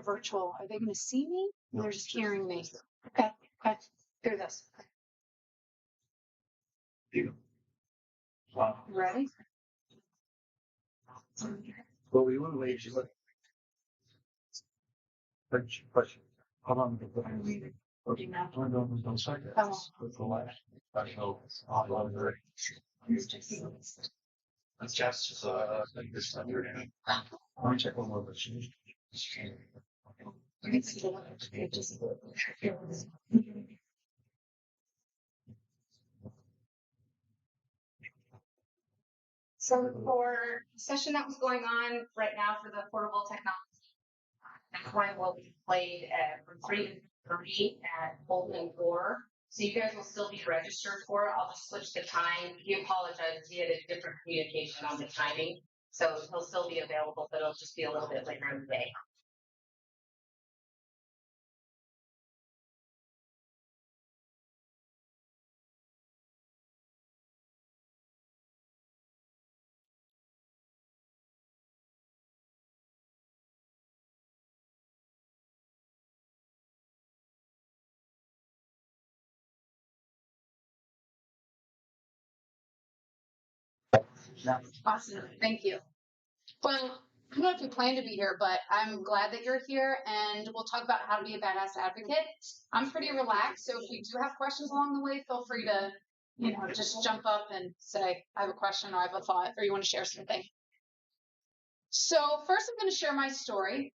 a virtual. Are they going to see me? No, they're just hearing me. Okay. Okay. Through this. Ready? Well, we want to wait. She's like, but how long did the meeting? Don't say that. With the last, I know, that's just, I think this under. Let me check one more, but she. So for the session that was going on right now for the portable technology, that one will be played from 3 to 3 at Bolton 4. So you guys will still be registered for it. I'll just switch the time. He apologizes. He had a different communication on the timing. So he'll still be available, but it'll just be a little bit later in the day. Awesome. Thank you. Well, I don't know if you plan to be here, but I'm glad that you're here, and we'll talk about how to be a badass advocate. I'm pretty relaxed, so if we do have questions along the way, feel free to, just jump up and say, I have a question or I have a thought or you want to share something. So first I'm going to share my story.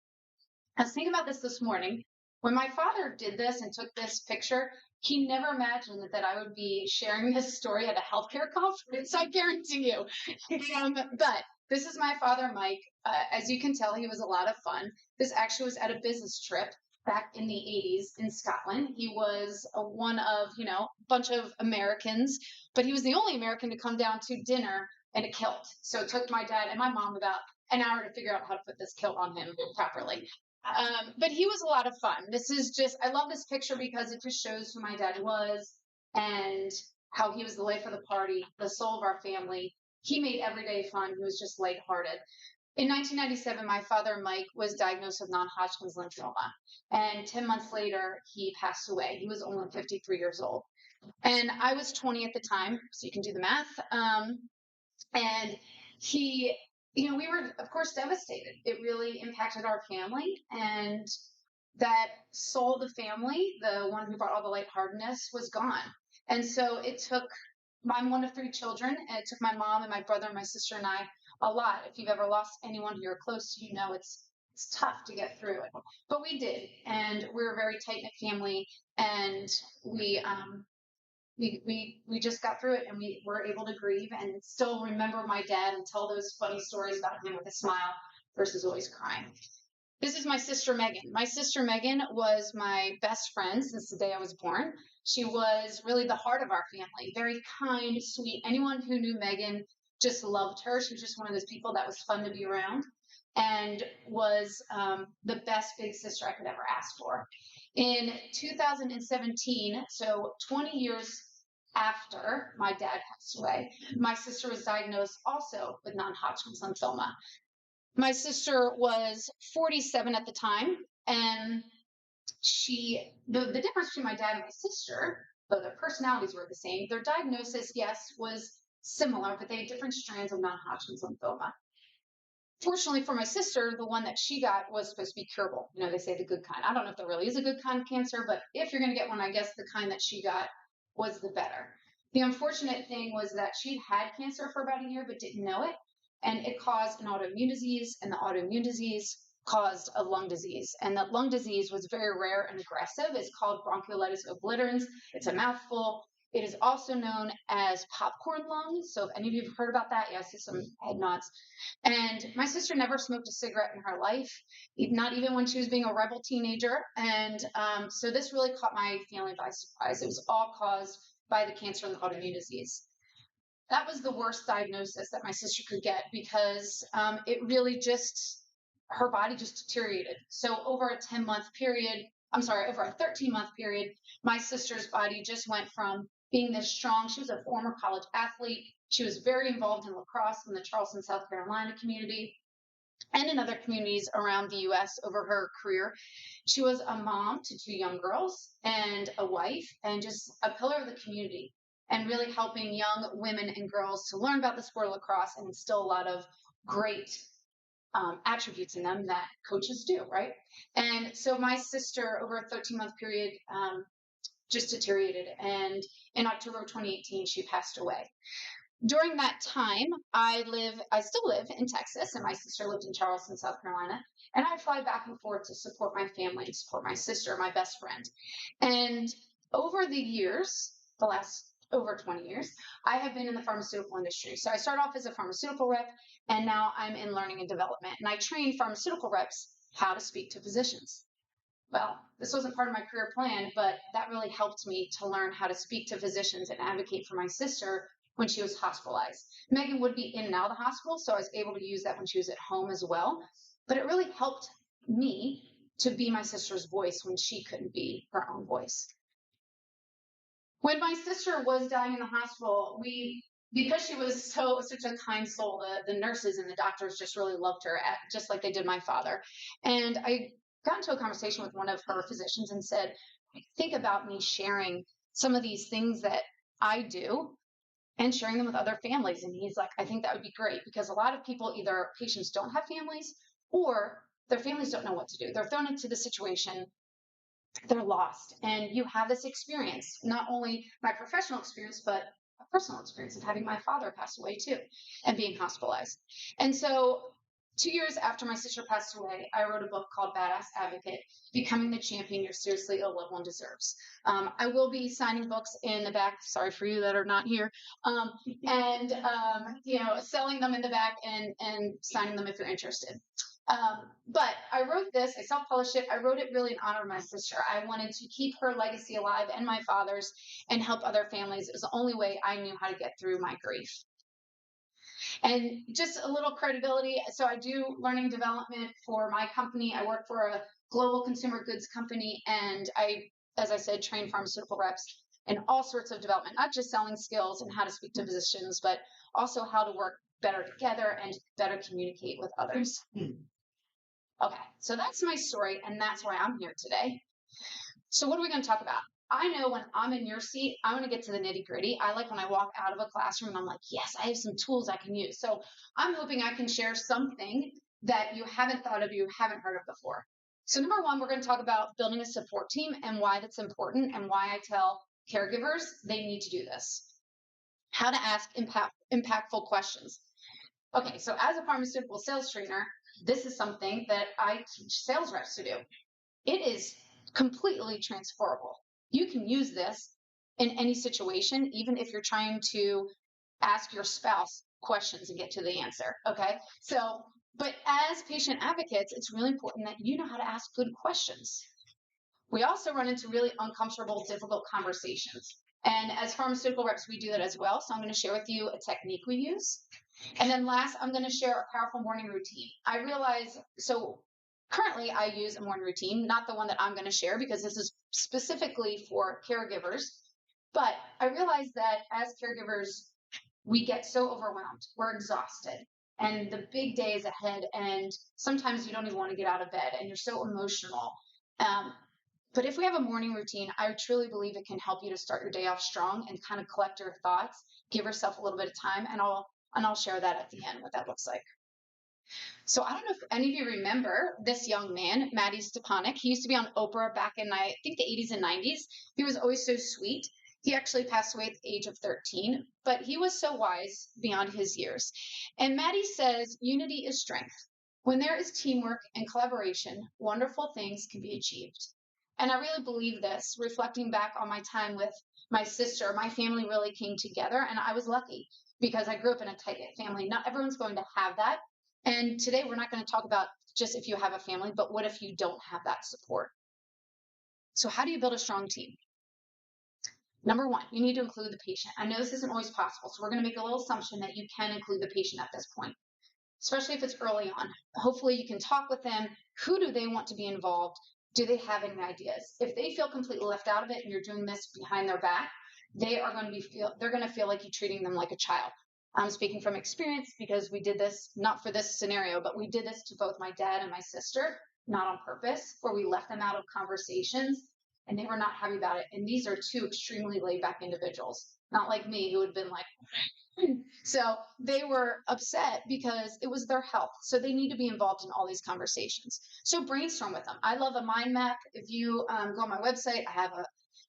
I was thinking about this morning. When my father did this and took this picture, he never imagined that I would be sharing this story at a healthcare conference, I guarantee you. But this is my father, Mike. As you can tell, he was a lot of fun. This actually was at a business trip back in the 80s in Scotland. He was one of, a bunch of Americans, but he was the only American to come down to dinner in a kilt. So it took my dad and my mom about an hour to figure out how to put this kilt on him properly. But he was a lot of fun. I love this picture because it just shows who my dad was and how he was the life of the party, the soul of our family. He made every day fun. He was just lighthearted. In 1997, my father, Mike, was diagnosed with non-Hodgkin's lymphoma. And 10 months later, he passed away. He was only 53 years old. And I was 20 at the time, so you can do the math. And he, we were, of course, devastated. It really impacted our family. And that soul of the family, the one who brought all the lightheartedness, was gone. And so I'm one of 3 children, and it took my mom and my brother and my sister and I a lot. If you've ever lost anyone who you're close to, it's tough to get through it. But we did, and we're a very tight-knit family, and we just got through it, and we were able to grieve and still remember my dad and tell those funny stories about him with a smile versus always crying. This is my sister, Megan. My sister, Megan, was my best friend since the day I was born. She was really the heart of our family, very kind, sweet. Anyone who knew Megan just loved her. She was just one of those people that was fun to be around and was the best big sister I could ever ask for. In 2017, so 20 years after my dad passed away, my sister was diagnosed also with non-Hodgkin's lymphoma. My sister was 47 at the time, and the difference between my dad and my sister, though their personalities were the same, their diagnosis, yes, was similar, but they had different strands of non-Hodgkin's lymphoma. Fortunately for my sister, the one that she got was supposed to be curable. They say the good kind. I don't know if there really is a good kind of cancer, but if you're going to get one, I guess the kind that she got was the better. The unfortunate thing was that she'd had cancer for about a year, but didn't know it. And it caused an autoimmune disease, and the autoimmune disease caused a lung disease. And that lung disease was very rare and aggressive. It's called bronchiolitis obliterans. It's a mouthful. It is also known as popcorn lung. So if any of you have heard about that, I see some head nods. And my sister never smoked a cigarette in her life, not even when she was being a rebel teenager. And so this really caught my family by surprise. It was all caused by the cancer and the autoimmune disease. That was the worst diagnosis that my sister could get because it really her body just deteriorated. So over a 13-month period, my sister's body just went from being this strong. She was a former college athlete. She was very involved in lacrosse in the Charleston, South Carolina community. and in other communities around the US over her career. She was a mom to 2 young girls and a wife, and just a pillar of the community, and really helping young women and girls to learn about the sport of lacrosse and instill a lot of great attributes in them that coaches do, right? And so my sister, over a 13-month period, just deteriorated. And in October of 2018, she passed away. During that time, I still live in Texas, and my sister lived in Charleston, South Carolina. And I fly back and forth to support my family, to support my sister, my best friend. And over the years, the last over 20 years, I have been in the pharmaceutical industry. So I started off as a pharmaceutical rep, and now I'm in learning and development. And I train pharmaceutical reps how to speak to physicians. Well, this wasn't part of my career plan, but that really helped me to learn how to speak to physicians and advocate for my sister when she was hospitalized. Megan would be in and out of the hospital, so I was able to use that when she was at home as well. But it really helped me to be my sister's voice when she couldn't be her own voice. When my sister was dying in the hospital, because she was such a kind soul, the nurses and the doctors just really loved her, just like they did my father. And I got into a conversation with one of her physicians and said, think about me sharing some of these things that I do and sharing them with other families. And he's like, I think that would be great, because a lot of people, either patients don't have families or their families don't know what to do. They're thrown into the situation, they're lost. And you have this experience, not only my professional experience, but a personal experience of having my father pass away too and being hospitalized. And so 2 years after my sister passed away, I wrote a book called Badass Advocate, Becoming the Champion Your Seriously Ill Loved One Deserves. I will be signing books in the back. Sorry for you that are not here. And selling them in the back and signing them if you're interested. But I wrote this, I self-published it. I wrote it really in honor of my sister. I wanted to keep her legacy alive and my father's and help other families. It was the only way I knew how to get through my grief. And just a little credibility. So I do learning development for my company. I work for a global consumer goods company, and as I said, train pharmaceutical reps in all sorts of development, not just selling skills and how to speak to physicians, but also how to work better together and better communicate with others. Okay, so that's my story, and that's why I'm here today. So what are we going to talk about? I know when I'm in your seat, I'm going to get to the nitty gritty. I like when I walk out of a classroom and I'm like, yes, I have some tools I can use. So I'm hoping I can share something that you haven't thought of, you haven't heard of before. So number one, we're going to talk about building a support team and why that's important and why I tell caregivers they need to do this. How to ask impactful questions. Okay, so as a pharmaceutical sales trainer, this is something that I teach sales reps to do. It is completely transferable. You can use this in any situation, even if you're trying to ask your spouse questions and get to the answer. Okay. So, but as patient advocates, it's really important that you know how to ask good questions. We also run into really uncomfortable, difficult conversations. And as pharmaceutical reps, we do that as well. So I'm going to share with you a technique we use. And then last, I'm going to share a powerful morning routine. I realize, so currently I use a morning routine, not the one that I'm going to share because this is specifically for caregivers. But I realize that as caregivers, we get so overwhelmed. We're exhausted. And the big day is ahead. And sometimes you don't even want to get out of bed and you're so emotional. But if we have a morning routine, I truly believe it can help you to start your day off strong and kind of collect your thoughts, give yourself a little bit of time, and I'll share that at the end, what that looks like. So I don't know if any of you remember this young man, Matty Stepanek. He used to be on Oprah back in, I think, the 80s and 90s. He was always so sweet. He actually passed away at the age of 13, but he was so wise beyond his years. And Matty says, unity is strength. When there is teamwork and collaboration, wonderful things can be achieved. And I really believe this, reflecting back on my time with my sister. My family really came together, and I was lucky because I grew up in a tight-knit family. Not everyone's going to have that. And today we're not going to talk about just if you have a family, but what if you don't have that support? So how do you build a strong team? Number one, you need to include the patient. I know this isn't always possible, so we're going to make a little assumption that you can include the patient at this point, especially if it's early on. Hopefully you can talk with them. Who do they want to be involved? Do they have any ideas? If they feel completely left out of it and you're doing this behind their back, they're going to feel like you're treating them like a child. I'm speaking from experience because we did this, not for this scenario, but we did this to both my dad and my sister, not on purpose, where we left them out of conversations and they were not happy about it. And these are two extremely laid back individuals, not like me, who had been like, so they were upset because it was their health. So they need to be involved in all these conversations. So brainstorm with them. I love a mind map. If you go on my website, I have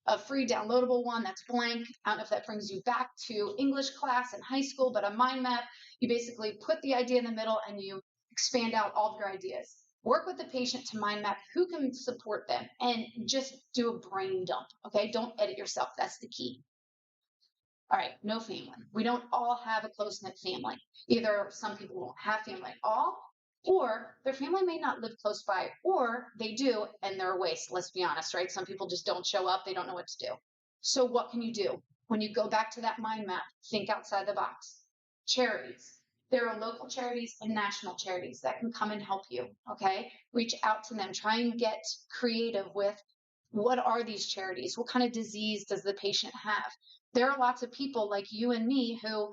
a free downloadable one that's blank. I don't know if that brings you back to English class in high school, but a mind map, you basically put the idea in the middle and you expand out all of your ideas. Work with the patient to mind map who can support them and just do a brain dump. Okay. Don't edit yourself. That's the key. All right, no family. We don't all have a close-knit family. Either some people won't have family at all, or their family may not live close by, or they do and they're a waste. Let's be honest, right? Some people just don't show up. They don't know what to do. So what can you do? When you go back to that mind map, think outside the box. Charities. There are local charities and national charities that can come and help you, okay? Reach out to them. Try and get creative with what are these charities? What kind of disease does the patient have? There are lots of people like you and me who,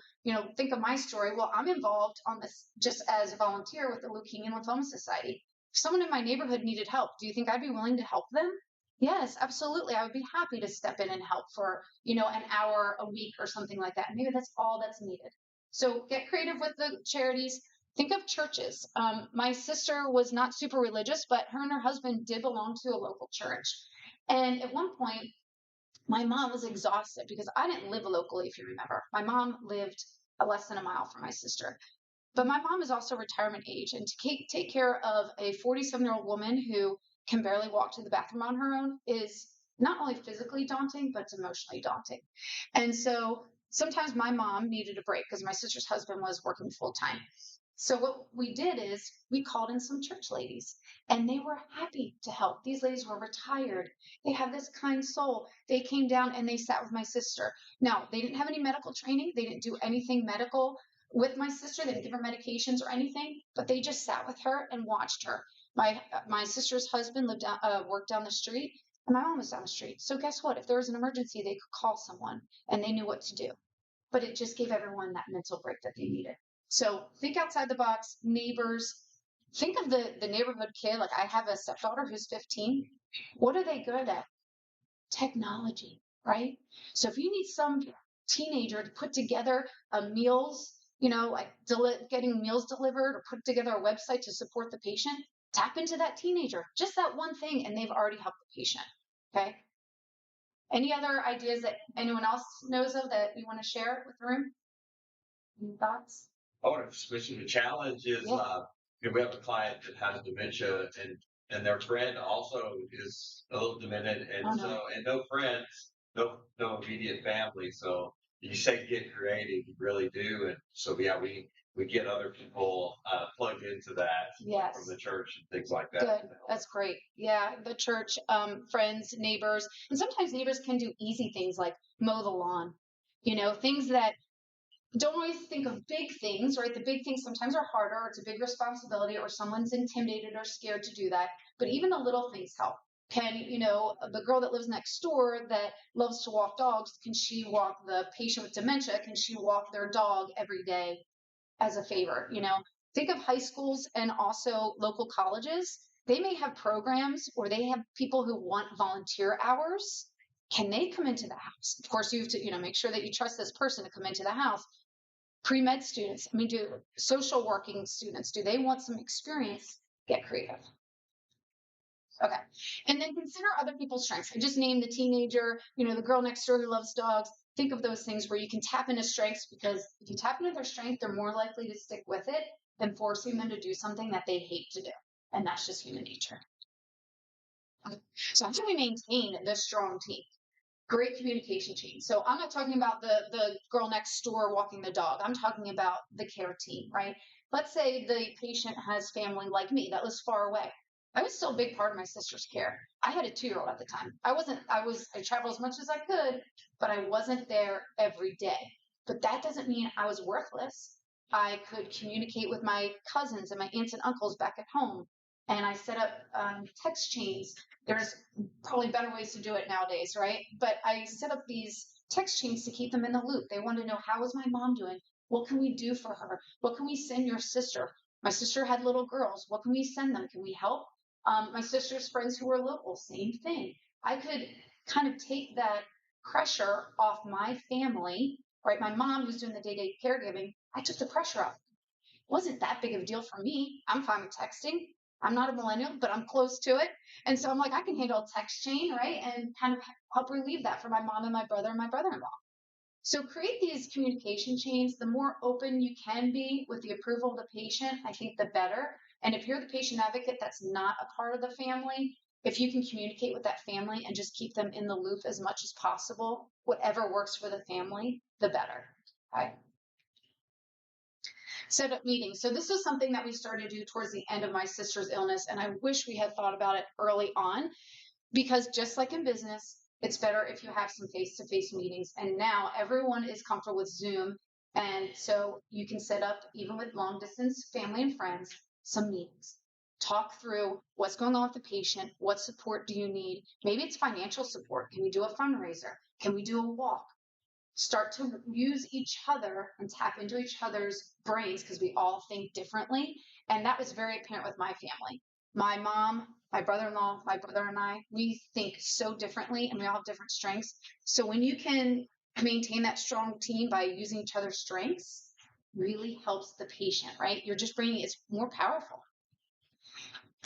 think of my story. Well, I'm involved on this just as a volunteer with the Leukemia and Lymphoma Society. If someone in my neighborhood needed help, do you think I'd be willing to help them? Yes, absolutely. I would be happy to step in and help for, an hour a week or something like that. Maybe that's all that's needed. So get creative with the charities. Think of churches. My sister was not super religious, but her and her husband did belong to a local church. And at one point, my mom was exhausted because I didn't live locally, if you remember. My mom lived less than a mile from my sister. But my mom is also retirement age. And to take care of a 47-year-old woman who can barely walk to the bathroom on her own is not only physically daunting, but it's emotionally daunting. And so sometimes my mom needed a break because my sister's husband was working full time. So what we did is we called in some church ladies and they were happy to help. These ladies were retired. They have this kind soul. They came down and they sat with my sister. Now, they didn't have any medical training. They didn't do anything medical with my sister. They didn't give her medications or anything, but they just sat with her and watched her. My sister's husband worked down the street and my mom was down the street. So guess what? If there was an emergency, they could call someone and they knew what to do. But it just gave everyone that mental break that they needed. So think outside the box, neighbors. Think of the neighborhood kid. Like I have a stepdaughter who's 15. What are they good at? Technology, right? So if you need some teenager to put together meals, getting meals delivered or put together a website to support the patient, tap into that teenager, just that one thing, and they've already helped the patient. Okay. Any other ideas that anyone else knows of that you want to share with the room? Any thoughts? Oh, especially the challenge is, we have a client that has dementia and their friend also is a little demented and no friends, no immediate family. So you say get creative, you really do. And so, we get other people plugged into that from the church and things like that. Good. That's great. Yeah. The church, friends, neighbors, and sometimes neighbors can do easy things like mow the lawn, things that don't always think of big things, right? The big things sometimes are harder, or it's a big responsibility, or someone's intimidated or scared to do that. But even the little things help. Can, the girl that lives next door that loves to walk dogs, can she walk the patient with dementia? Can she walk their dog every day as a favor? Think of high schools and also local colleges. They may have programs or they have people who want volunteer hours. Can they come into the house? Of course, you have to, make sure that you trust this person to come into the house. Pre-med students, do social working students, do they want some experience? Get creative. Okay. And then consider other people's strengths. I just named the teenager, the girl next door who loves dogs. Think of those things where you can tap into strengths, because if you tap into their strength, they're more likely to stick with it than forcing them to do something that they hate to do. And that's just human nature. Okay. So how do we maintain this strong team? Great communication chain. So I'm not talking about the girl next door walking the dog. I'm talking about the care team, right? Let's say the patient has family like me that lives far away. I was still a big part of my sister's care. I had a 2-year-old at the time. I traveled as much as I could, but I wasn't there every day. But that doesn't mean I was worthless. I could communicate with my cousins and my aunts and uncles back at home. And I set up text chains. There's probably better ways to do it nowadays, right? But I set up these text chains to keep them in the loop. They wanted to know, how is my mom doing? What can we do for her? What can we send your sister? My sister had little girls. What can we send them? Can we help? My sister's friends who were local, same thing. I could kind of take that pressure off my family, right? My mom was doing the day-to-day caregiving. I took the pressure off. It wasn't that big of a deal for me. I'm fine with texting. I'm not a millennial, but I'm close to it. And so I'm like, I can handle a text chain, right? And kind of help relieve that for my mom and my brother and my brother-in-law. So create these communication chains. The more open you can be with the approval of the patient, I think the better. And if you're the patient advocate that's not a part of the family, if you can communicate with that family and just keep them in the loop as much as possible, whatever works for the family, the better. Okay. Set up meetings. So this was something that we started to do towards the end of my sister's illness, and I wish we had thought about it early on, because just like in business, it's better if you have some face-to-face meetings. And now everyone is comfortable with Zoom, and so you can set up, even with long-distance family and friends, some meetings. Talk through what's going on with the patient. What support do you need? Maybe it's financial support. Can we do a fundraiser? Can we do a walk? Start to use each other and tap into each other's brains, because we all think differently. And that was very apparent with my family. My mom, my brother-in-law, my brother and I, we think so differently, and we all have different strengths. So when you can maintain that strong team by using each other's strengths, really helps the patient, right? You're just bringing it's more powerful.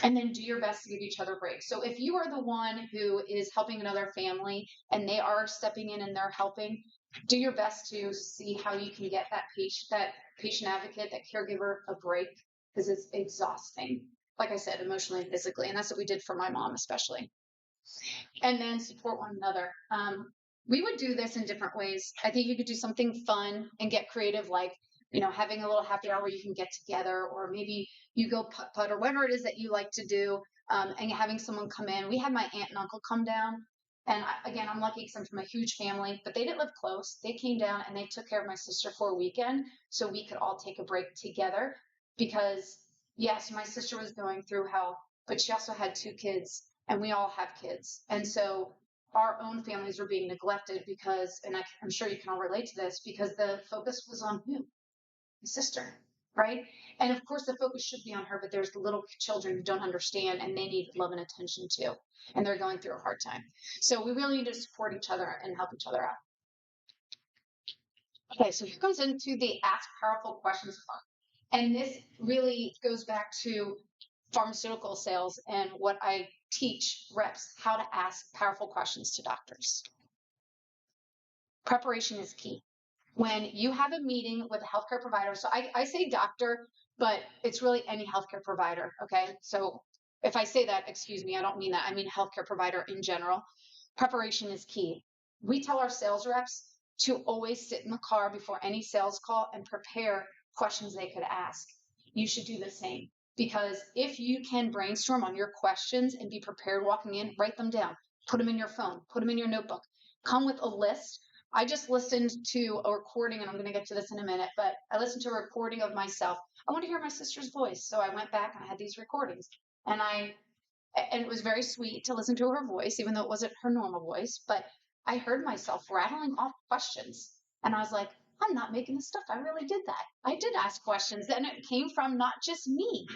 And then do your best to give each other breaks. So if you are the one who is helping another family and they are stepping in and they're helping, do your best to see how you can get that patient advocate, that caregiver, a break, because it's exhausting. Like I said, emotionally and physically. And that's what we did for my mom, especially. And then support one another. We would do this in different ways. I think you could do something fun and get creative, like, having a little happy hour where you can get together, or maybe you go putt-putt, or whatever it is that you like to do, and having someone come in. We had my aunt and uncle come down. And again, I'm lucky because I'm from a huge family, but they didn't live close. They came down and they took care of my sister for a weekend so we could all take a break together. Because, yes, my sister was going through hell, but she also had 2 kids, and we all have kids. And so our own families were being neglected because, and I'm sure you can all relate to this, because the focus was on who? My sister, right? And of course, the focus should be on her, but there's little children who don't understand, and they need love and attention too. And they're going through a hard time. So we really need to support each other and help each other out. Okay, so here comes into the ask powerful questions part. And this really goes back to pharmaceutical sales and what I teach reps, how to ask powerful questions to doctors. Preparation is key. When you have a meeting with a healthcare provider, so I say doctor, but it's really any healthcare provider, okay? So if I say that, excuse me, I don't mean that. I mean healthcare provider in general. Preparation is key. We tell our sales reps to always sit in the car before any sales call and prepare questions they could ask. You should do the same, because if you can brainstorm on your questions and be prepared walking in, write them down, put them in your phone, put them in your notebook, come with a list. I just listened to a recording, and I'm going to get to this in a minute, but I listened to a recording of myself. I want to hear my sister's voice. So I went back and I had these recordings, and it was very sweet to listen to her voice, even though it wasn't her normal voice, but I heard myself rattling off questions, and I was like, I'm not making this stuff. I really did that. I did ask questions, and it came from not just me.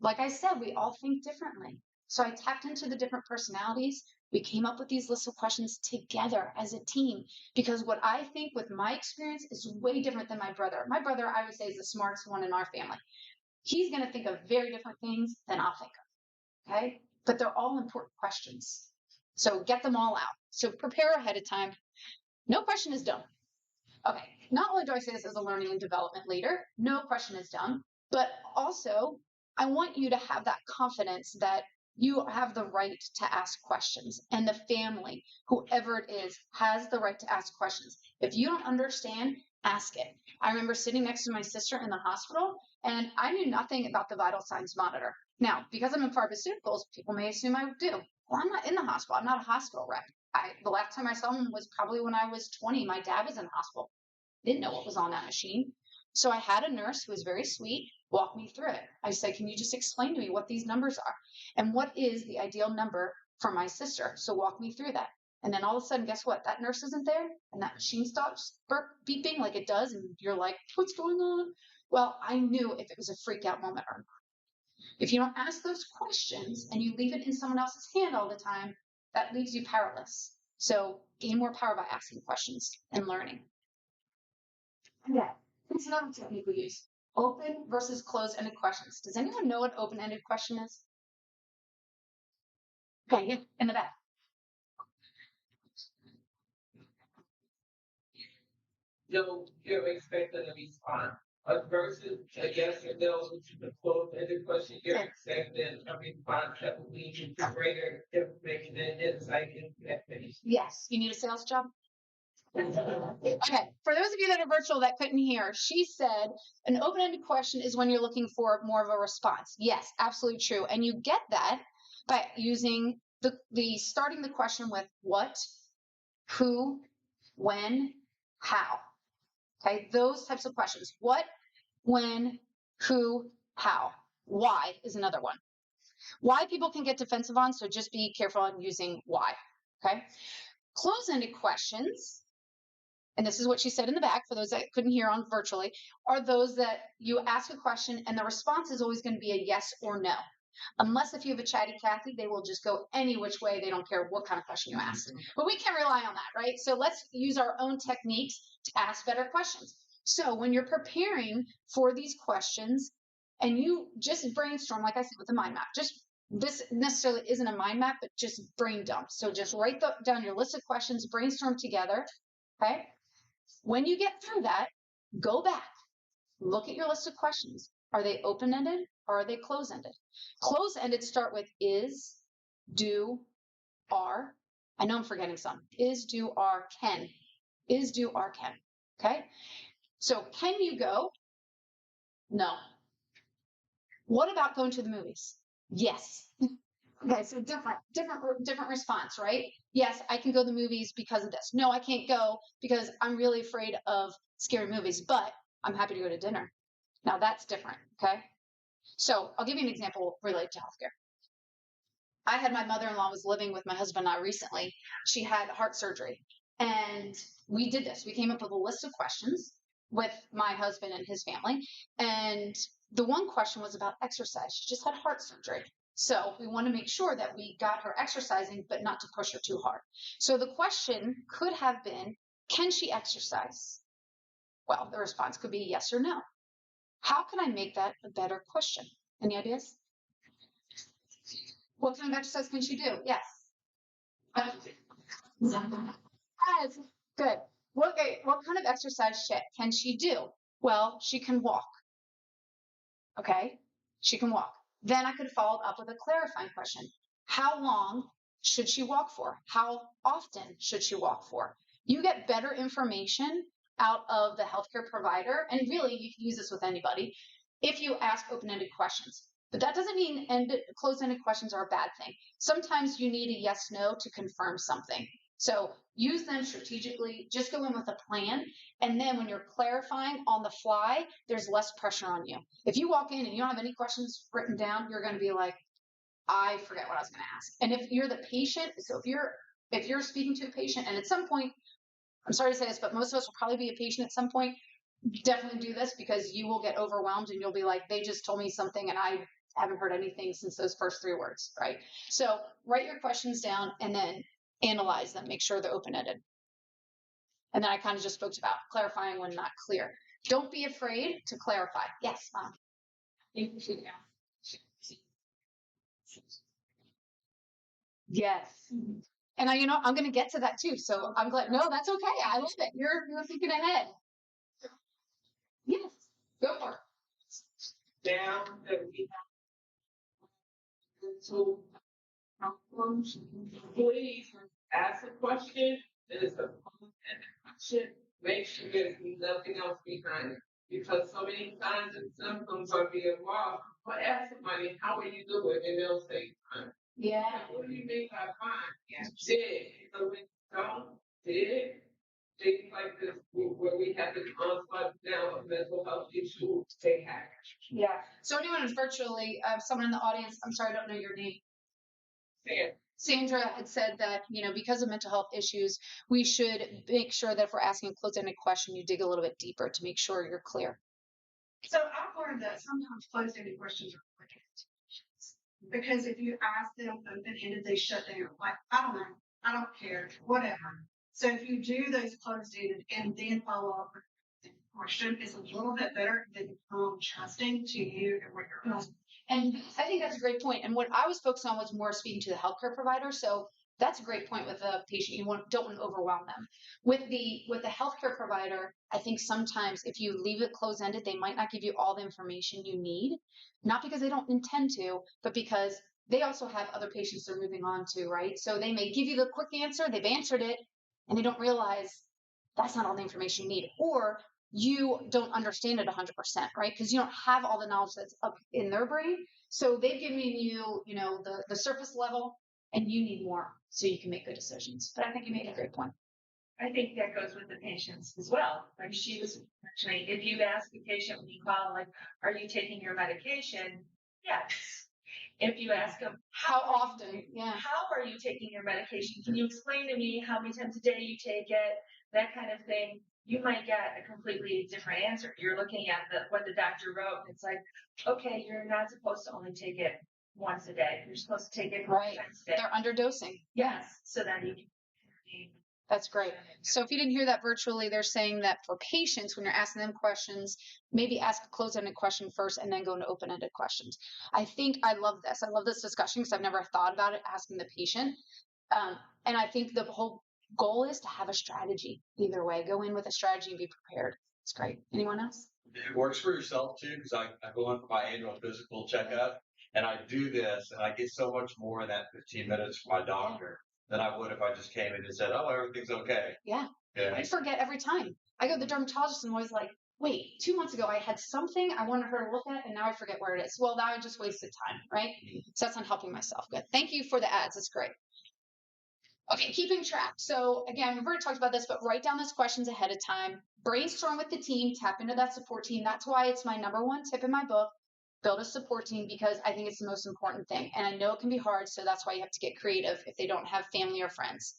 Like I said, we all think differently. So I tapped into the different personalities. We came up with these lists of questions together as a team, because what I think with my experience is way different than my brother. My brother, I would say, is the smartest one in our family. He's going to think of very different things than I'll think of, okay? But they're all important questions. So get them all out. So prepare ahead of time. No question is dumb. Okay, not only do I say this as a learning and development leader, no question is dumb, but also I want you to have that confidence that you have the right to ask questions, and the family, whoever it is, has the right to ask questions. If you don't understand, ask it. I remember sitting next to my sister in the hospital, and I knew nothing about the vital signs monitor. Now, because I'm in pharmaceuticals, people may assume I do. Well, I'm not in the hospital. I'm not a hospital rep. The last time I saw him was probably when I was 20. My dad was in the hospital. Didn't know what was on that machine. So I had a nurse who was very sweet walk me through it. I said, can you just explain to me what these numbers are? And what is the ideal number for my sister? So walk me through that. And then all of a sudden, guess what? That nurse isn't there, and that machine stops beeping like it does, and you're like, what's going on? Well, I knew if it was a freak out moment or not. If you don't ask those questions and you leave it in someone else's hand all the time, that leaves you powerless. So gain more power by asking questions and learning. Yeah, it's another technique we use. Open versus closed-ended questions. Does anyone know what open-ended question is? Okay, yeah, in the back. You're expecting a response. Versus a yes or no, which is a closed-ended question, you're expecting a response that will lead you to greater information and insight into that thing. Yes. You need a sales job? Okay. For those of you that are virtual that couldn't hear, she said an open-ended question is when you're looking for more of a response. Yes, absolutely true. And you get that by using the starting the question with what, who, when, how. Okay, those types of questions. What, when, who, how. Why is another one. Why people can get defensive on, so just be careful on using why. Okay. Close-ended questions, and this is what she said in the back for those that couldn't hear on virtually, are those that you ask a question and the response is always going to be a yes or no. Unless if you have a chatty Cathy, they will just go any which way. They don't care what kind of question you ask. But we can't rely on that, right? So let's use our own techniques to ask better questions. So when you're preparing for these questions and you just brainstorm, like I said with the mind map, just this necessarily isn't a mind map, but just brain dump. So just write down your list of questions, brainstorm together, okay? When you get through that, go back, look at your list of questions. Are they open-ended or are they close-ended? Close-ended start with is, do, are. I know I'm forgetting some. Is, do, are, can. Is, do, are, can. Okay? So can you go? No. What about going to the movies? Yes. Okay, so different response, right? Yes, I can go to the movies because of this. No, I can't go because I'm really afraid of scary movies, but I'm happy to go to dinner. Now that's different, okay? So I'll give you an example related to healthcare. I had my mother-in-law was living with my husband and I recently. She had heart surgery, and we did this. We came up with a list of questions with my husband and his family, and the one question was about exercise. She just had heart surgery. So we want to make sure that we got her exercising, but not to push her too hard. So the question could have been, can she exercise? Well, the response could be yes or no. How can I make that a better question? Any ideas? What kind of exercise can she do? Yes. Yes. Good. What kind of exercise can she do? Well, she can walk. Okay. She can walk. Then I could follow up with a clarifying question. How long should she walk for? How often should she walk for? You get better information out of the healthcare provider, and really you can use this with anybody if you ask open-ended questions. But that doesn't mean closed-ended questions are a bad thing. Sometimes you need a yes, no to confirm something. So use them strategically, just go in with a plan. And then when you're clarifying on the fly, there's less pressure on you. If you walk in and you don't have any questions written down, you're going to be like, I forget what I was going to ask. And if you're the patient, so if you're speaking to a patient and at some point, I'm sorry to say this, but most of us will probably be a patient at some point, definitely do this because you will get overwhelmed and you'll be like, they just told me something and I haven't heard anything since those first 3 words, right? So write your questions down and then analyze them, make sure they're open-ended. And then I kind of just spoke about clarifying when not clear. Don't be afraid to clarify. Yes, Mom. Yes. And I'm going to get to that too. So I'm glad. No, that's okay. I love it. You're thinking ahead. Yes. Go for it. Down that we have to please ask a question that is a question. Make sure there's nothing else behind it. Because so many times the symptoms are being wrong. But ask somebody, how are you doing? And they'll say, fine. Yeah. What do you mean by fine? Yeah. Did. So when you don't, did. Things like this, where we have this onslaught now of mental health issues, they have. Yeah. So anyone who's virtually, someone in the audience, I'm sorry, I don't know your name. Sam. Sandra had said that, because of mental health issues, we should make sure that if we're asking a closed-ended question, you dig a little bit deeper to make sure you're clear. So I've learned that sometimes closed-ended questions are complicated because if you ask them open-ended, they shut down. Like, I don't know, I don't care, whatever. So if you do those closed-ended and then follow up with the question, it's a little bit better than trusting to you and what you're asking. And I think that's a great point. And what I was focused on was more speaking to the healthcare provider. So that's a great point with a patient. You don't want to overwhelm them. With the healthcare provider, I think sometimes if you leave it closed ended, they might not give you all the information you need, not because they don't intend to, but because they also have other patients they're moving on to, right? So they may give you the quick answer, they've answered it, and they don't realize that's not all the information you need. Or you don't understand it 100%, right? Because you don't have all the knowledge that's up in their brain. So they've given you, the surface level, and you need more so you can make good decisions. But I think you made a great point. I think that goes with the patients as well. Like she was mentioning, if you ask the patient when you call, like, are you taking your medication? Yes. If you ask them, how often? Yeah. How are you taking your medication? Can you explain to me how many times a day you take it? That kind of thing. You might get a completely different answer. You're looking at what the doctor wrote. And it's like, okay, you're not supposed to only take it once a day. You're supposed to take it right. times a day. They're underdosing. Yes. So then you can. That's great. So if you didn't hear that virtually, they're saying that for patients, when you're asking them questions, maybe ask a closed-ended question first and then go into open-ended questions. I love this. I love this discussion because I've never thought about it asking the patient. And I think the whole goal is to have a strategy either way. Go in with a strategy and be prepared. It's great. Anyone else? It works for yourself too, because I go in for my annual physical checkup and I do this and I get so much more in that 15 minutes from my doctor than I would if I just came in and said, oh, everything's okay. Yeah. Yeah. I forget every time. I go to the dermatologist and I'm always like, wait, 2 months ago I had something I wanted her to look at and now I forget where it is. Well, now I just wasted time, right? So that's not helping myself. Good. Thank you for the ads. It's great. Okay, keeping track. So again, we've already talked about this, but write down those questions ahead of time. Brainstorm with the team, tap into that support team. That's why it's my number one tip in my book. Build a support team because I think it's the most important thing. And I know it can be hard, so that's why you have to get creative if they don't have family or friends.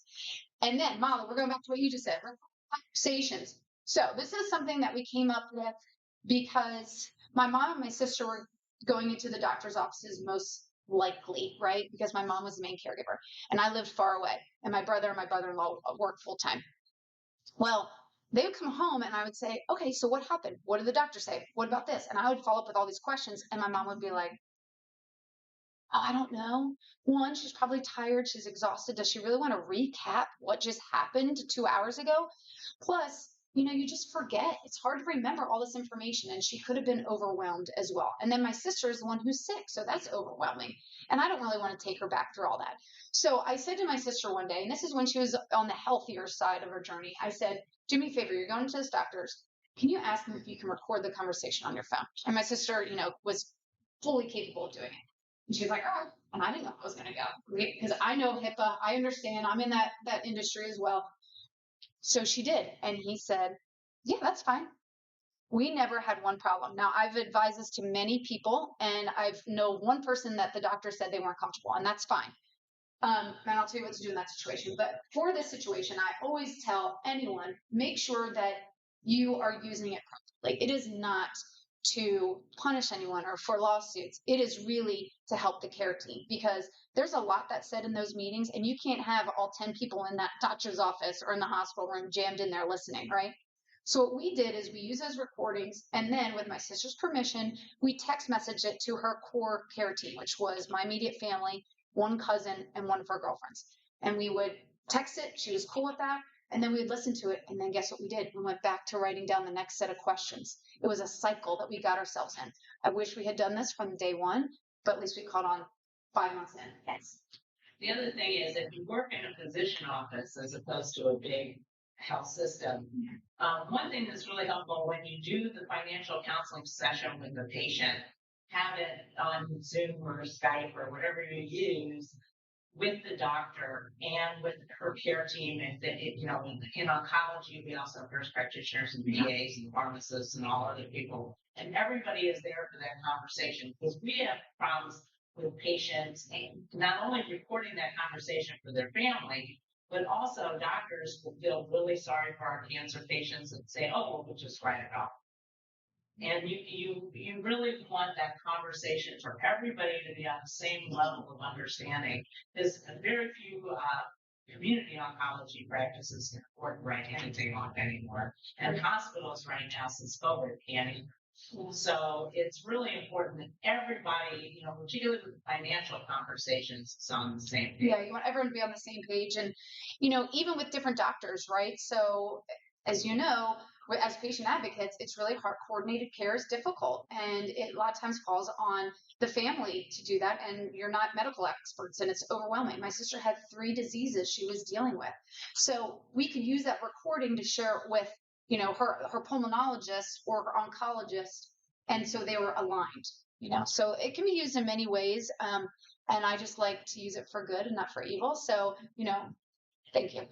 And then, Molly, we're going back to what you just said, conversations. So this is something that we came up with because my mom and my sister were going into the doctor's offices most likely, right? Because my mom was the main caregiver and I lived far away and my brother and my brother-in-law worked full time. Well, they would come home and I would say, okay, so what happened? What did the doctor say? What about this? And I would follow up with all these questions and my mom would be like, oh, I don't know. One, she's probably tired. She's exhausted. Does she really want to recap what just happened 2 hours ago? Plus, you just forget. It's hard to remember all this information and she could have been overwhelmed as well. And then my sister is the one who's sick. So that's overwhelming. And I don't really want to take her back through all that. So I said to my sister one day, and this is when she was on the healthier side of her journey, I said, do me a favor. You're going to this doctor's. Can you ask them if you can record the conversation on your phone? And my sister, was fully capable of doing it. And she's like, oh, and I didn't know I was going to go because I know HIPAA. I understand. I'm in that industry as well. So she did. And he said, yeah, that's fine. We never had one problem. Now, I've advised this to many people, and I've know one person that the doctor said they weren't comfortable, and that's fine. And I'll tell you what to do in that situation. But for this situation, I always tell anyone, make sure that you are using it properly. It is not to punish anyone or for lawsuits. It is really to help the care team because there's a lot that's said in those meetings and you can't have all 10 people in that doctor's office or in the hospital room jammed in there listening, right? So what we did is we use those recordings and then with my sister's permission, we text messaged it to her core care team, which was my immediate family, one cousin, and one of her girlfriends. And we would text it. She was cool with that. And then we would listen to it. And then guess what we did? We went back to writing down the next set of questions. It was a cycle that we got ourselves in. I wish we had done this from day one, but at least we caught on 5 months in. Yes. The other thing is if you work in a physician office as opposed to a big health system, one thing that's really helpful when you do the financial counseling session with the patient, have it on Zoom or Skype or whatever you use with the doctor and with her care team. And in oncology, we also have nurse practitioners and PAs and pharmacists and all other people. And everybody is there for that conversation because we have problems with patients, and not only recording that conversation for their family, but also doctors will feel really sorry for our cancer patients and say, oh, well, we'll just write it off. And you really want that conversation for everybody to be on the same level of understanding. There's very few community oncology practices can afford to write anything off anymore. And hospitals right now, since COVID, can't even. So it's really important that everybody, particularly with the financial conversations, is on the same page. Yeah, you want everyone to be on the same page. And, even with different doctors, right? So, as you know, as patient advocates, it's really hard. Coordinated care is difficult. And it a lot of times falls on the family to do that. And you're not medical experts, and it's overwhelming. My sister had 3 diseases she was dealing with. So we could use that recording to share it with her pulmonologist or her oncologist, and so they were aligned. So it can be used in many ways, and I just like to use it for good and not for evil. So thank you.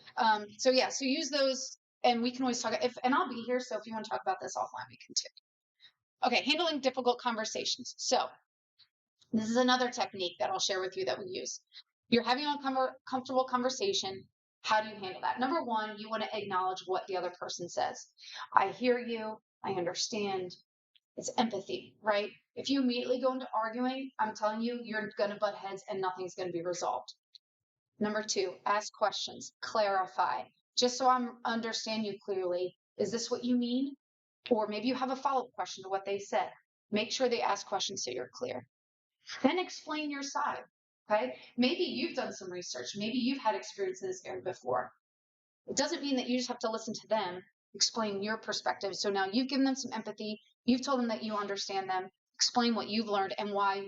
So use those, and we can always talk. And I'll be here, so if you want to talk about this offline, we can too. Okay, handling difficult conversations. So this is another technique that I'll share with you that we use. You're having an uncomfortable conversation. How do you handle that? Number one, you want to acknowledge what the other person says. I hear you. I understand. It's empathy, right? If you immediately go into arguing, I'm telling you, you're going to butt heads and nothing's going to be resolved. Number two, ask questions, clarify. Just so I understand you clearly, is this what you mean? Or maybe you have a follow-up question to what they said. Make sure they ask questions so you're clear. Then explain your side. Okay, maybe you've done some research. Maybe you've had experience in this area before. It doesn't mean that you just have to listen to them, explain your perspective. So now you've given them some empathy. You've told them that you understand them. Explain what you've learned and why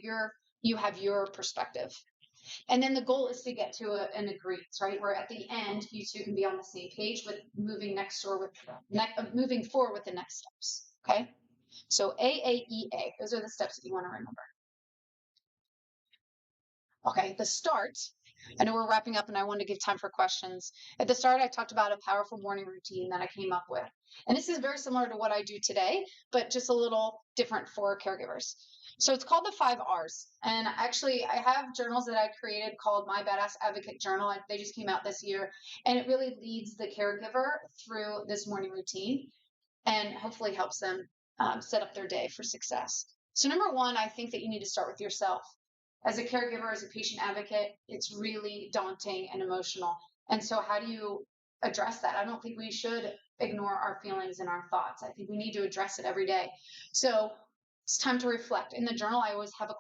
you have your perspective. And then the goal is to get to an agreement, right? Where at the end, you two can be on the same page with moving forward with the next steps. Okay. So AAEA, those are the steps that you want to remember. Okay, the start. I know we're wrapping up and I want to give time for questions. At the start, I talked about a powerful morning routine that I came up with. And this is very similar to what I do today, but just a little different for caregivers. So it's called the 5 R's. And actually, I have journals that I created called My Badass Advocate Journal. They just came out this year. And it really leads the caregiver through this morning routine and hopefully helps them set up their day for success. So number one, I think that you need to start with yourself. As a caregiver, as a patient advocate, it's really daunting and emotional. And so how do you address that? I don't think we should ignore our feelings and our thoughts. I think we need to address it every day. So it's time to reflect. In the journal, I always have a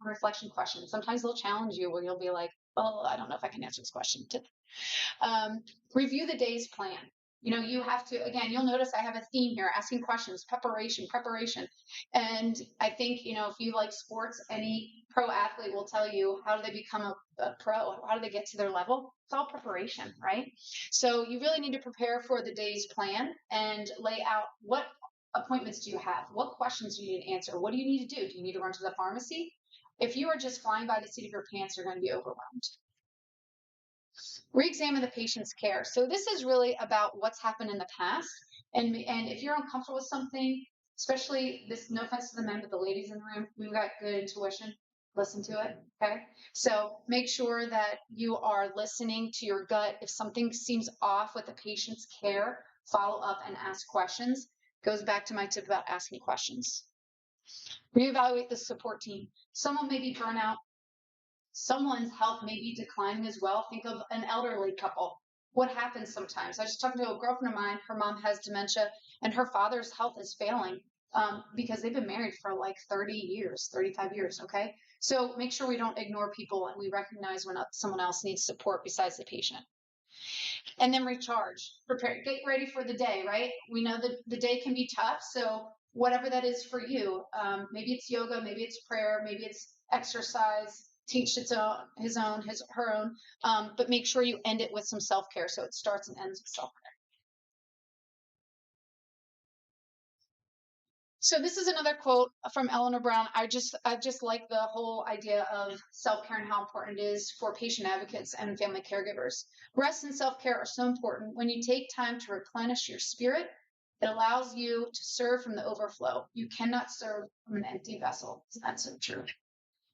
reflection question. Sometimes they'll challenge you where you'll be like, oh, I don't know if I can answer this question. Review the day's plan. You have to, again, you'll notice I have a theme here, asking questions, preparation. And I think, if you like sports, any pro athlete will tell you, how do they become a pro? How do they get to their level? It's all preparation, right? So you really need to prepare for the day's plan and lay out what appointments do you have? What questions do you need to answer? What do you need to do? Do you need to run to the pharmacy? If you are just flying by the seat of your pants, you're going to be overwhelmed. Re-examine the patient's care. So this is really about what's happened in the past. And if you're uncomfortable with something, especially this, no offense to the men, but the ladies in the room, we've got good intuition. Listen to it. Okay. So make sure that you are listening to your gut. If something seems off with the patient's care, follow up and ask questions. Goes back to my tip about asking questions. Reevaluate the support team. Someone may be burnout. Someone's health may be declining as well. Think of an elderly couple. What happens sometimes? I was just talking to a girlfriend of mine. Her mom has dementia and her father's health is failing because they've been married for like 30 years, 35 years. Okay. So make sure we don't ignore people and we recognize when someone else needs support besides the patient. And then recharge, prepare, get ready for the day, right? We know that the day can be tough. So whatever that is for you, maybe it's yoga, maybe it's prayer, maybe it's exercise, teach her own, but make sure you end it with some self-care. So it starts and ends with self-care. So this is another quote from Eleanor Brown. I just like the whole idea of self-care and how important it is for patient advocates and family caregivers. Rest and self-care are so important. When you take time to replenish your spirit, it allows you to serve from the overflow. You cannot serve from an empty vessel. That's so true.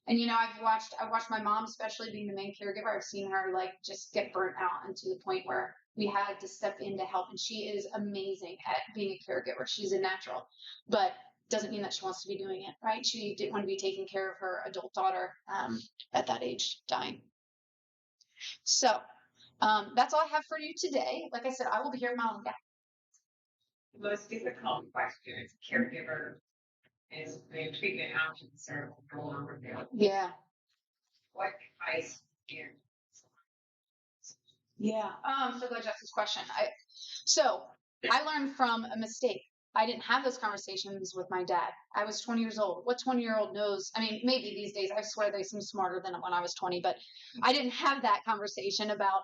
And I've watched my mom, especially being the main caregiver. I've seen her like just get burnt out, and to the point where we had to step in to help. And she is amazing at being a caregiver. She's a natural, but doesn't mean that she wants to be doing it, right? She didn't want to be taking care of her adult daughter at that age, dying. So that's all I have for you today. Like I said, I will be here tomorrow. Yeah. The most difficult question as a caregiver is the treatment options are going on with them. Yeah. What advice do you? Yeah. I'm so glad you asked this question. I learned from a mistake. I didn't have those conversations with my dad. I was 20 years old. What 20-year-old knows? I mean, maybe these days, I swear they seem smarter than when I was 20, but I didn't have that conversation about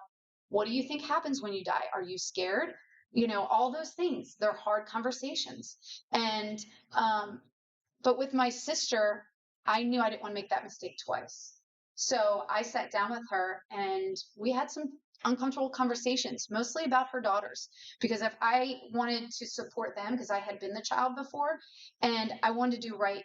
what do you think happens when you die? Are you scared? All those things. They're hard conversations. And, but with my sister, I knew I didn't want to make that mistake twice. So I sat down with her and we had some uncomfortable conversations, mostly about her daughters, because if I wanted to support them, because I had been the child before, and I wanted to do right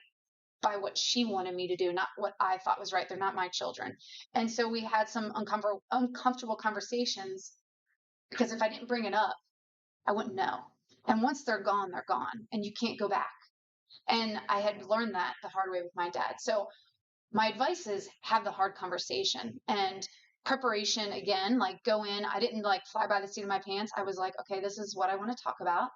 by what she wanted me to do, not what I thought was right. They're not my children. And so we had some uncomfortable conversations, because if I didn't bring it up, I wouldn't know. And once they're gone, and you can't go back. And I had learned that the hard way with my dad. So my advice is have the hard conversation. And preparation, again, like go in. I didn't like fly by the seat of my pants. I was like, okay, this is what I want to talk about,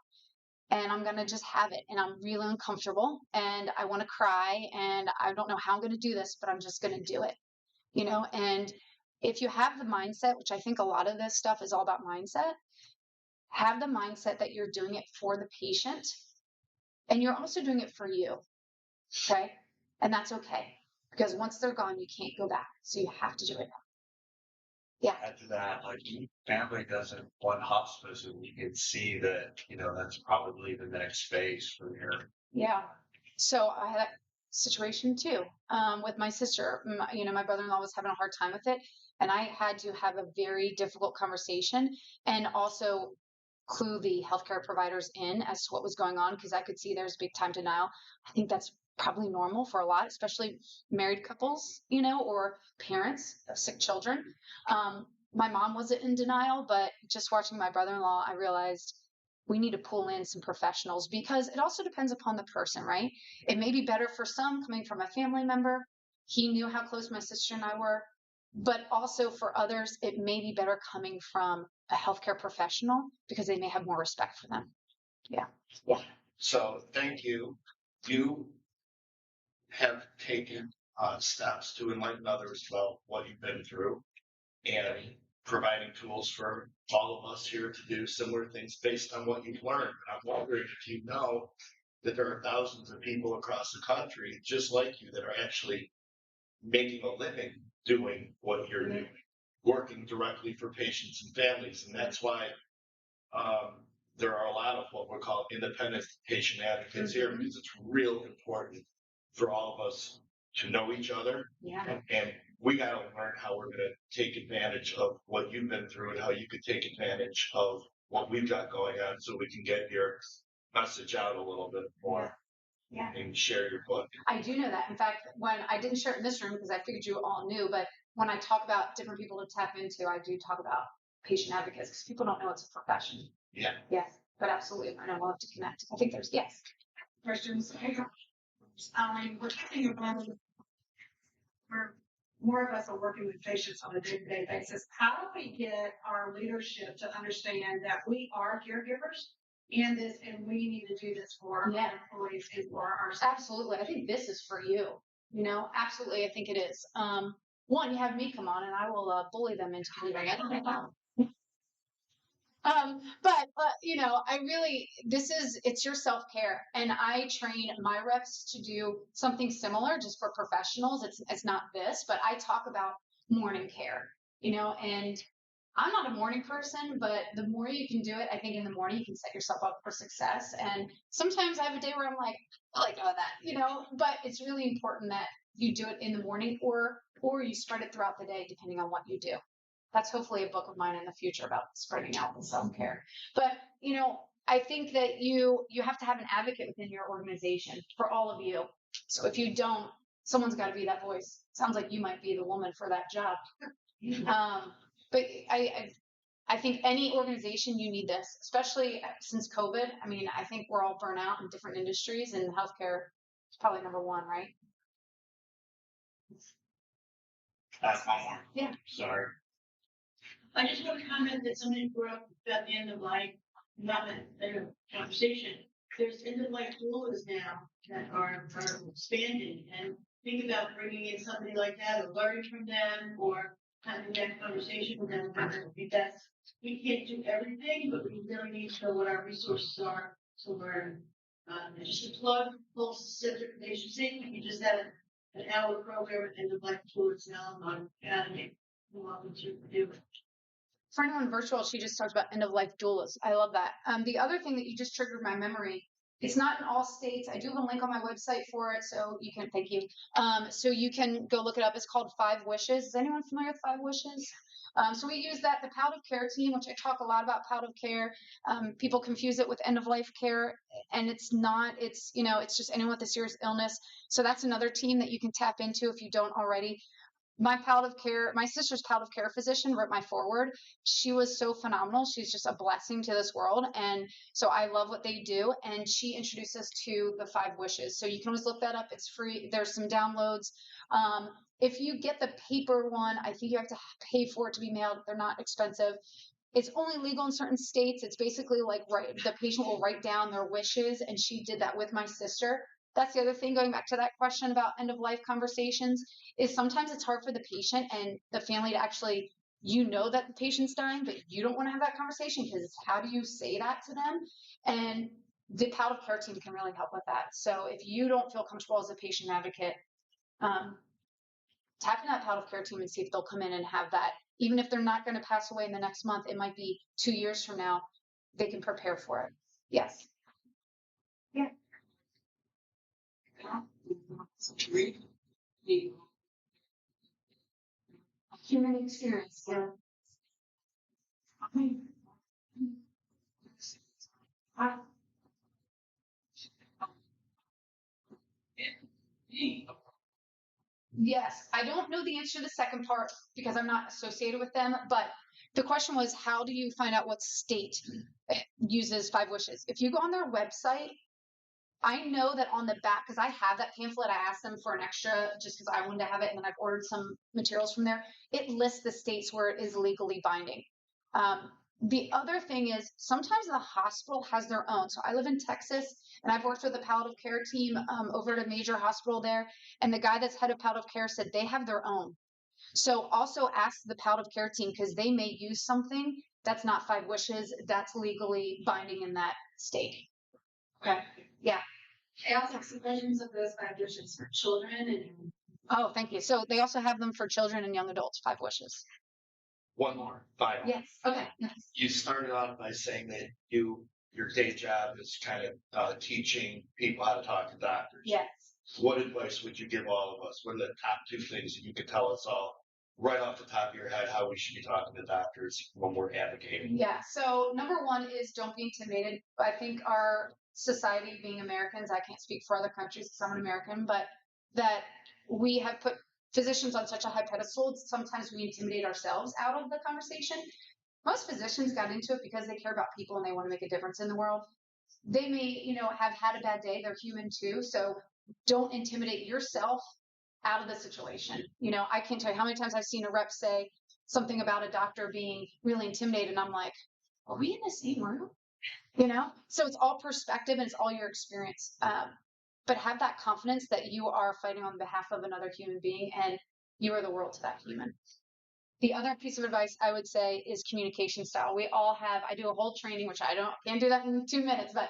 and I'm going to just have it. And I'm really uncomfortable and I want to cry and I don't know how I'm going to do this, but I'm just going to do it, and if you have the mindset, which I think a lot of this stuff is all about mindset, have the mindset that you're doing it for the patient and you're also doing it for you. Okay. And that's okay, because once they're gone, you can't go back. So you have to do it. Yeah. Add to that, like family doesn't want hospice, and you can see that, that's probably the next phase from here. Yeah. So I had a situation too with my sister. My brother-in-law was having a hard time with it, and I had to have a very difficult conversation and also clue the healthcare providers in as to what was going on, because I could see there's big time denial. I think that's probably normal for a lot, especially married couples, or parents of sick children. My mom wasn't in denial, but just watching my brother-in-law, I realized we need to pull in some professionals, because it also depends upon the person, right? It may be better for some coming from a family member. He knew how close my sister and I were, but also for others, it may be better coming from a healthcare professional, because they may have more respect for them. Yeah. Yeah. So thank you. You have taken steps to enlighten others about what you've been through and providing tools for all of us here to do similar things based on what you've learned. I'm wondering if you know that there are thousands of people across the country just like you that are actually making a living doing what you're doing, working directly for patients and families. And that's why there are a lot of what we're called independent patient advocates here, because it's real important for all of us to know each other. Yeah. And we got to learn how we're going to take advantage of what you've been through and how you could take advantage of what we've got going on, so we can get your message out a little bit more. Yeah. And share your book. I do know that. In fact, when I didn't share it in this room because I figured you all knew, but when I talk about different people to tap into, I do talk about patient advocates, because people don't know it's a profession. Yeah. Yes, but absolutely. I know we'll have to connect. I think there's, yes. Questions? We're talking about, more of us are working with patients on a day-to-day basis. How do we get our leadership to understand that we are caregivers and we need to do this for our employees and for our staff? Absolutely. I think this is for you. Absolutely. I think it is. One, you have me come on and I will bully them into believing it. It's your self-care, and I train my reps to do something similar just for professionals. It's not this, but I talk about morning care, and I'm not a morning person, but the more you can do it, I think in the morning you can set yourself up for success. And sometimes I have a day where I'm like, I like all that, but it's really important that you do it in the morning or you spread it throughout the day, depending on what you do. That's hopefully a book of mine in the future about spreading out the self-care. But, I think that you have to have an advocate within your organization for all of you. So if you don't, someone's got to be that voice. Sounds like you might be the woman for that job. But I think any organization, you need this, especially since COVID. I mean, I think we're all burnt out in different industries, and healthcare is probably number one, right? That's one more. Yeah. Sorry. I just want to comment that somebody brought up about the end of life, not a conversation. There's end of life doulas now that are expanding, and think about bringing in somebody like that, or learning from them, or having that conversation with them. That would be best. We can't do everything, but we really need to know what our resources are to learn. And just to plug full civic nation safety, we just had an hour program at end of life doulas now on Academy. You're welcome to do it. For anyone virtual, she just talked about end of life doulas. I love that. The other thing that you just triggered my memory. It's not in all states. I do have a link on my website for it, so you can. Thank you. So you can go look it up. It's called 5 Wishes. Is anyone familiar with 5 Wishes? So we use that. The palliative care team, which I talk a lot about palliative care. People confuse it with end of life care, and it's not. It's it's just anyone with a serious illness. So that's another team that you can tap into if you don't already. My sister's palliative care physician wrote my foreword. She was so phenomenal. She's just a blessing to this world. And so I love what they do. And she introduced us to the 5 Wishes. So you can always look that up. It's free. There's some downloads. If you get the paper one, I think you have to pay for it to be mailed. They're not expensive. It's only legal in certain states. It's basically like the patient will write down their wishes. And she did that with my sister. That's the other thing, going back to that question about end of life conversations, is sometimes it's hard for the patient and the family to actually, that the patient's dying, but you don't want to have that conversation because how do you say that to them? And the palliative care team can really help with that. So if you don't feel comfortable as a patient advocate, tap in that palliative care team and see if they'll come in and have that. Even if they're not going to pass away in the next month, it might be 2 years from now, they can prepare for it. Yes. Yeah. Human experience. Yeah. Yes, I don't know the answer to the second part because I'm not associated with them, but the question was, how do you find out what state uses 5 Wishes? If you go on their website, I know that on the back, because I have that pamphlet, I asked them for an extra just because I wanted to have it, and then I've ordered some materials from there. It lists the states where it is legally binding. The other thing is sometimes the hospital has their own. So I live in Texas, and I've worked with a palliative care team over at a major hospital there, and the guy that's head of palliative care said they have their own. So also ask the palliative care team because they may use something that's not 5 Wishes, that's legally binding in that state. Okay. Yeah. I also have some versions of those 5 Wishes for children and. Oh, thank you. So they also have them for children and young adults, 5 Wishes. One more. Final. Yes. Okay. Yes. You started off by saying that your day job is kind of teaching people how to talk to doctors. Yes. What advice would you give all of us? What are the top 2 things that you could tell us all right off the top of your head how we should be talking to doctors when we're advocating? Yeah. So number 1 is don't be intimidated. I think our society, being Americans, I can't speak for other countries because I'm an American, but that we have put physicians on such a high pedestal, sometimes we intimidate ourselves out of the conversation. Most physicians got into it because they care about people and they want to make a difference in the world. They may, have had a bad day. They're human too. So don't intimidate yourself out of the situation. I can't tell you how many times I've seen a rep say something about a doctor being really intimidated. And I'm like, are we in the same room? So it's all perspective and it's all your experience. But have that confidence that you are fighting on behalf of another human being and you are the world to that human. The other piece of advice I would say is communication style. We all have, I do a whole training, which can't do that in 2 minutes, but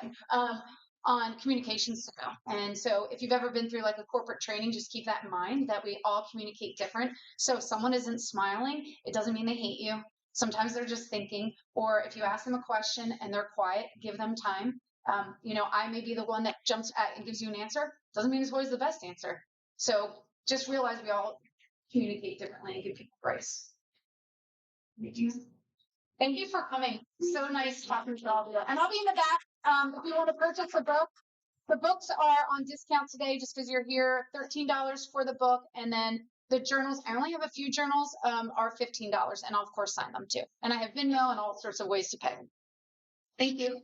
on communication style. And so if you've ever been through like a corporate training, just keep that in mind that we all communicate different. So if someone isn't smiling, it doesn't mean they hate you. Sometimes they're just thinking, or if you ask them a question and they're quiet, give them time. I may be the one that jumps at and gives you an answer. Doesn't mean it's always the best answer. So just realize we all communicate differently and give people grace. Thank you for coming. So nice talking to all of you. And I'll be in the back. If you want to purchase a book, The books are on discount today just because you're here. $13 for the book, and then the journals. I only have a few journals. Are $15, and I'll of course sign them too. And I have Venmo and all sorts of ways to pay. Thank you.